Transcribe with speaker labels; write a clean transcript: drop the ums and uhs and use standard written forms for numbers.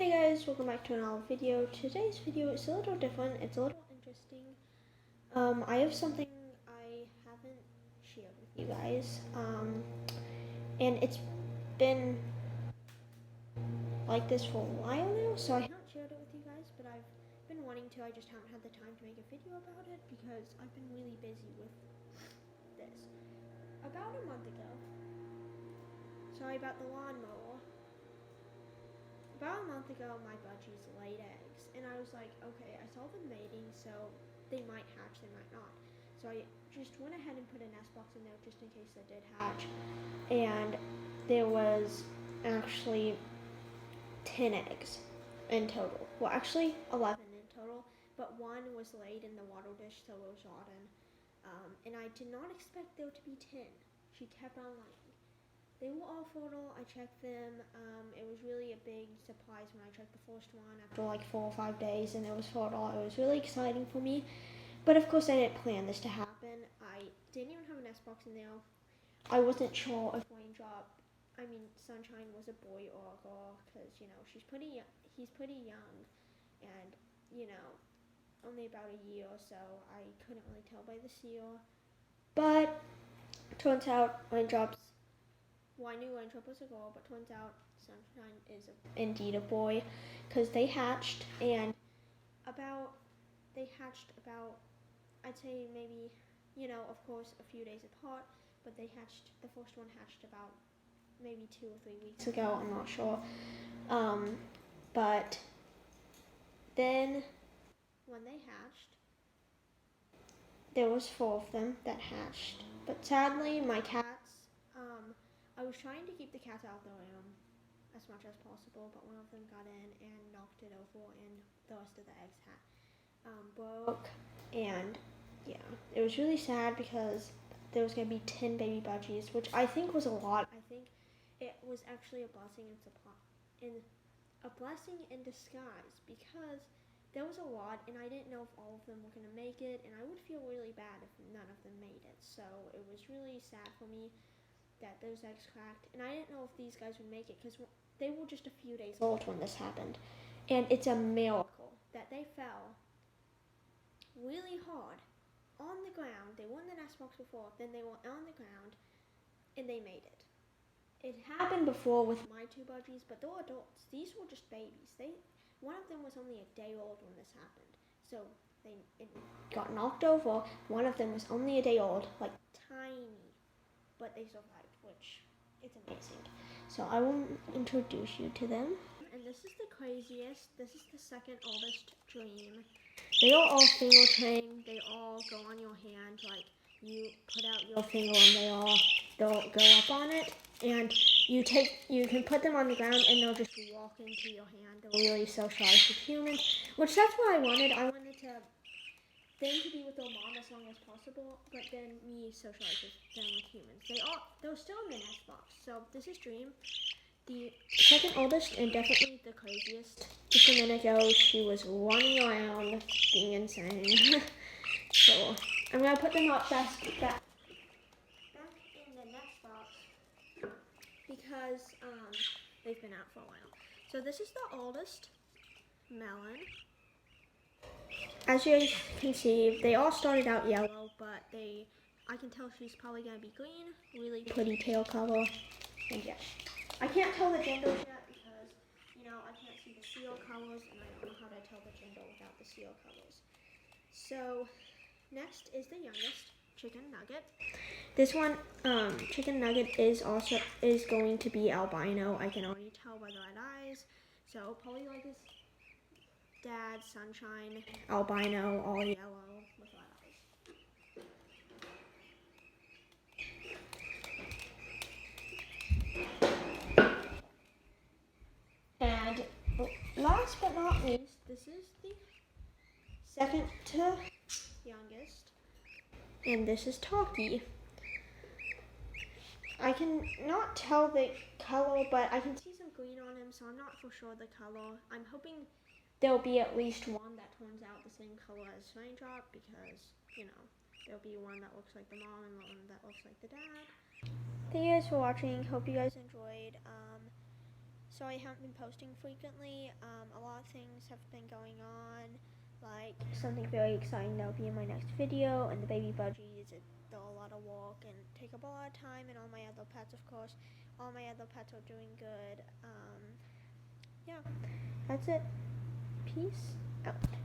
Speaker 1: Hey guys, welcome back to another video. Today's video is a little different, it's a little interesting. I have something I haven't shared with you guys. And it's been like this for a while now, so I haven't shared it with you guys, but I've been wanting to, I just haven't had the time to make a video about it because I've been really busy with this. About a month ago, sorry about the lawnmower. About a month ago, my budgies laid eggs, and I was like, okay, I saw them mating, so they might hatch, they might not. So I just went ahead and put a nest box in there just in case they did hatch. And there was actually 10 eggs in total. Well, actually 11 in total, but one was laid in the water dish, so it was rotten. And I did not expect there to be 10. She kept on laying. They were all fertile. I checked them. It was really a big surprise when I checked the first one after like 4 or 5 days, and it was fertile. It was really exciting for me. But of course, I didn't plan this to happen. I didn't even have a nest box in there. I wasn't sure if Sunshine was a boy or a girl, because he's pretty young, and only about a year, so I couldn't really tell by the seal. But turns out Raindrops. Well, I knew Raindrop was a girl, but turns out Sunshine is indeed a boy, because they hatched about I'd say maybe of course a few days apart, but the first one hatched about maybe 2 or 3 weeks ago. I'm not sure, but then when they hatched, there was 4 of them that hatched, but sadly my cats. I was trying to keep the cats out of the room as much as possible, but one of them got in and knocked it over, and the rest of the eggs broke. And yeah, it was really sad because there was gonna be 10 baby budgies, which I think was a lot. I think it was actually a blessing in disguise, because there was a lot, and I didn't know if all of them were gonna make it, and I would feel really bad if none of them made it. So it was really sad for me that those eggs cracked, and I didn't know if these guys would make it because they were just a few days old when this happened, and it's a miracle that they fell really hard on the ground. They were in the nest box before, then they were on the ground, and they made it. It happened before with my 2 budgies, but they're adults. These were just babies. One of them was only a day old when this happened, so it got knocked over. One of them was only a day old, like tiny, but they survived, which it's amazing. So I will introduce you to them. And this is the craziest. This is the second oldest dream. They are all finger trained. They all go on your hand, like you put out your finger and they'll go up on it, and you can put them on the ground and they'll just walk into your hand. They'll really socialize with humans, which that's what I wanted. I wanted them to be with their mom as long as possible, but then me socialize with them with humans. They're still in the nest box. So this is Dream, the second oldest and definitely the craziest. Just a minute ago, she was running around being insane. So I'm gonna put them up back in the nest box because they've been out for a while. So this is the oldest, Melon. As you guys can see, they all started out yellow, but I can tell she's probably gonna be green. Really pretty tail color. And yeah, I can't tell the genders yet because I can't see the seal colors, and I don't know how to tell the gender without the seal colors. So next is the youngest, Chicken Nugget. This one, Chicken Nugget is going to be albino. I can already tell by the red eyes. So probably like his dad, Sunshine, albino, all yellow with red eyes. And last but not least, this is the second to youngest, and this is Talkie. I can not tell the color, but I can see some green on him, so I'm not for sure the color. I'm hoping there'll be at least one that turns out the same color as Raindrop, because there'll be one that looks like the mom and one that looks like the dad. Thank you guys for watching. Hope you guys enjoyed. so I haven't been posting frequently. A lot of things have been going on, like something very exciting that'll be in my next video, and the baby budgies, they're a lot of work and take up a lot of time, and all my other pets, of course. All my other pets are doing good. Yeah, that's it. Peace out.